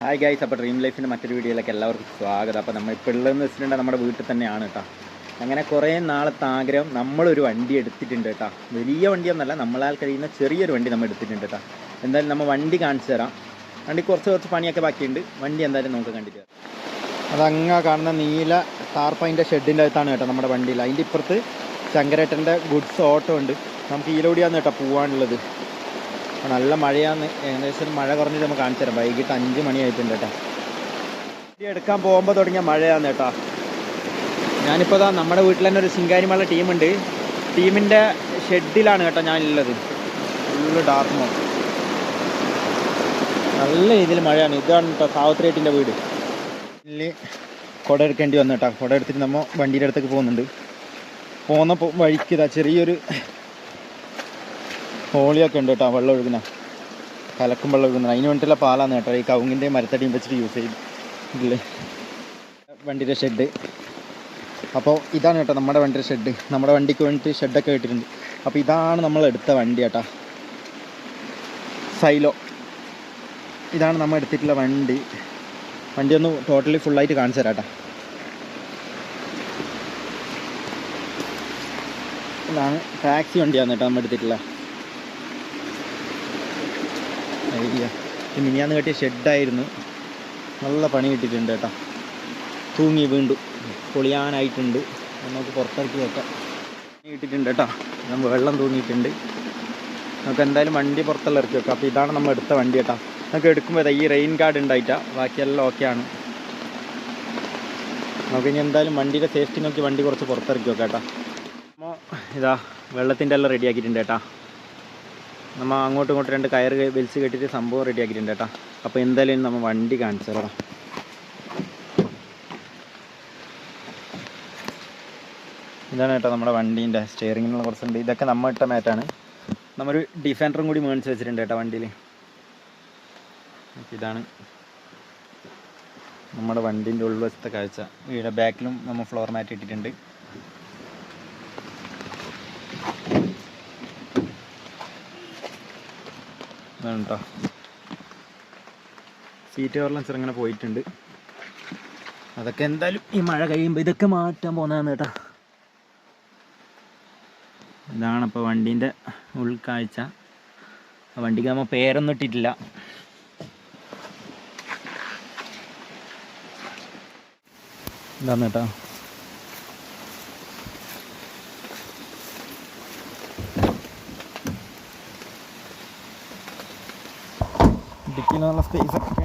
Hi guys, അപ്പോൾ dream ലൈഫിൻ്റെ മറ്റൊരു വീഡിയോയിലേക്ക് എല്ലാവർക്കും സ്വാഗതം. അപ്പോൾ നമ്മൾ ഇപ്പോൾ ഉള്ളതെന്ന് വെച്ചിട്ടുണ്ടെങ്കിൽ നമ്മുടെ വീട്ടിൽ തന്നെയാണ് കേട്ടോ. അങ്ങനെ കുറേ നാളത്തെ ആഗ്രഹം നമ്മളൊരു വണ്ടി എടുത്തിട്ടുണ്ട് കേട്ടോ. വലിയ വണ്ടിയൊന്നുമല്ല, നമ്മളാൽ കഴിയുന്ന ചെറിയൊരു വണ്ടി നമ്മൾ എടുത്തിട്ടുണ്ട് കേട്ടോ. എന്തായാലും നമ്മൾ വണ്ടി കാണിച്ചു തരാം. വണ്ടി കുറച്ച് പണിയൊക്കെ ബാക്കിയുണ്ട്. വണ്ടി എന്തായാലും നമുക്ക് കണ്ടിട്ട് വരാം. അതങ്ങ് കാണുന്ന നീല ടാർപ്പൈൻ്റെ ഷെഡിൻ്റെ അകത്താണ് കേട്ടോ നമ്മുടെ വണ്ടിയിൽ. അതിൻ്റെ ഇപ്പുറത്ത് ശങ്കരേട്ടൻ്റെ ഗുഡ്സ് ഓട്ടോ ഉണ്ട്. നമുക്ക് ഈലോടിയാണ് കേട്ടോ പോകാനുള്ളത്. നല്ല മഴയാണ്. ഏകദേശം മഴ കുറഞ്ഞിട്ട് നമുക്ക് കാണിച്ചു തരാം. വൈകിട്ട് 5 മണിയായിട്ടുണ്ട് കേട്ടോ. വണ്ടി എടുക്കാൻ പോകുമ്പോൾ തുടങ്ങിയ മഴയാണ് കേട്ടോ. ഞാനിപ്പോൾ നമ്മുടെ വീട്ടിൽ തന്നെ ഒരു ശിങ്കാരിമല ടീമുണ്ട്. ടീമിൻ്റെ ഷെഡിലാണ് കേട്ടോ ഞാനുള്ളത്. ഫുള്ള് ഡാർമോ, നല്ല രീതിയിൽ മഴയാണ്. ഇതാണ് കേട്ടോ സാവിത്രിയേട്ടിൻ്റെ വീട്. ഇതിൽ കുട എടുക്കേണ്ടി വന്നു കേട്ടോ. കുട എടുത്തിട്ട് നമ്മൾ വണ്ടിയുടെ അടുത്തേക്ക് പോകുന്നുണ്ട്. പോകുന്ന വഴിക്ക് ചെറിയൊരു ഹോളിയൊക്കെ ഉണ്ട് കേട്ടോ. വെള്ളം ഒഴുകുന്ന, കലക്കും വെള്ളം ഒഴുകുന്നത്. അതിന് വേണ്ടിയിട്ടുള്ള പാലാണ് കേട്ടോ. ഈ കവുങ്ങിൻ്റെ മരത്തടിയും വെച്ചിട്ട് യൂസ് ചെയ്തില്ലേ വണ്ടിയുടെ ഷെഡ്. അപ്പോൾ ഇതാണ് കേട്ടോ നമ്മുടെ വണ്ടിയുടെ ഷെഡ്. നമ്മുടെ വണ്ടിക്ക് വേണ്ടിയിട്ട് ഷെഡൊക്കെ ഇട്ടിട്ടുണ്ട്. അപ്പോൾ ഇതാണ് നമ്മൾ എടുത്ത വണ്ടി കേട്ടോ, സൈലോ. ഇതാണ് നമ്മൾ എടുത്തിട്ടുള്ള വണ്ടി. വണ്ടി ഒന്ന് ടോട്ടലി ഫുള്ളായിട്ട് കാണിച്ചു തരാം കേട്ടോ. ഇതാണ് ടാക്സി വണ്ടിയാണ് കേട്ടോ നമ്മൾ എടുത്തിട്ടുള്ള. മിനിയാന്ന് കെട്ടിയ ഷെഡായിരുന്നു. നല്ല പണി കിട്ടിയിട്ടുണ്ട് കേട്ടോ. തൂങ്ങി വീണ്ടും പൊളിയാനായിട്ടുണ്ട്. നമുക്ക് പുറത്തിറക്കി വെക്കാം. കിട്ടിയിട്ടുണ്ട് കേട്ടോ. നമ്മൾ വെള്ളം തൂങ്ങിയിട്ടുണ്ട്. നമുക്ക് എന്തായാലും വണ്ടി പുറത്തെല്ലാം ഇറക്കി വെക്കാം. അപ്പോൾ ഇതാണ് നമ്മൾ എടുത്ത വണ്ടി കേട്ടോ. നമുക്ക് എടുക്കുമ്പോൾ ഈ റെയിൻ ഗാർഡ് ഉണ്ടായിട്ടാ, ബാക്കിയെല്ലാം ഓക്കെയാണ്. നമുക്ക് ഇനി എന്തായാലും വണ്ടിയുടെ സേഫ്റ്റി നോക്കി വണ്ടി കുറച്ച് പുറത്തിറക്കി വെക്കാം കേട്ടോ. അപ്പോൾ ഇതാ വെള്ളത്തിൻ്റെ എല്ലാം റെഡി ആക്കിയിട്ടുണ്ട് കേട്ടോ. നമ്മൾ അങ്ങോട്ടും ഇങ്ങോട്ടും 2 കയറ് വലിച്ച് കെട്ടിയിട്ട് സംഭവം റെഡി ആക്കിയിട്ടുണ്ട് കേട്ടോ. അപ്പോൾ എന്തായാലും നമ്മൾ വണ്ടി കാണിച്ചു തരാം. ഇതാണ് കേട്ടോ നമ്മുടെ വണ്ടീൻ്റെ സ്റ്റിയറിങ്ങിനുള്ള കുറച്ചുണ്ട്. ഇതൊക്കെ നമ്മൾ ഇട്ട മാറ്റാണ്. നമ്മൊരു ഡിഫൻഡറും കൂടി മേടിച്ച് വെച്ചിട്ടുണ്ട് കേട്ടോ വണ്ടിയിൽ. ഇതാണ് നമ്മുടെ വണ്ടീൻ്റെ ഉൾവശത്തെ കാഴ്ച. ഇവിടെ ബാക്കിലും നമ്മൾ ഫ്ലോർ മാറ്റ് ഇട്ടിട്ടുണ്ട്. കേട്ടോ സീറ്റ് കവറിലും ചെറുങ്ങനെ പോയിട്ടുണ്ട്. അതൊക്കെ എന്തായാലും ഈ മഴ കഴിയുമ്പോൾ ഇതൊക്കെ മാറ്റാൻ പോകുന്നതാണ് കേട്ടോ. ഇതാണിപ്പോൾ വണ്ടീൻ്റെ ഉൾക്കാഴ്ച. വണ്ടിക്ക് നമ്മൾ പേരൊന്നും ഇട്ടിട്ടില്ല. ഇതാണ് കേട്ടോ. ഡിക്കിനുള്ള സ്പേസ് ഒക്കെ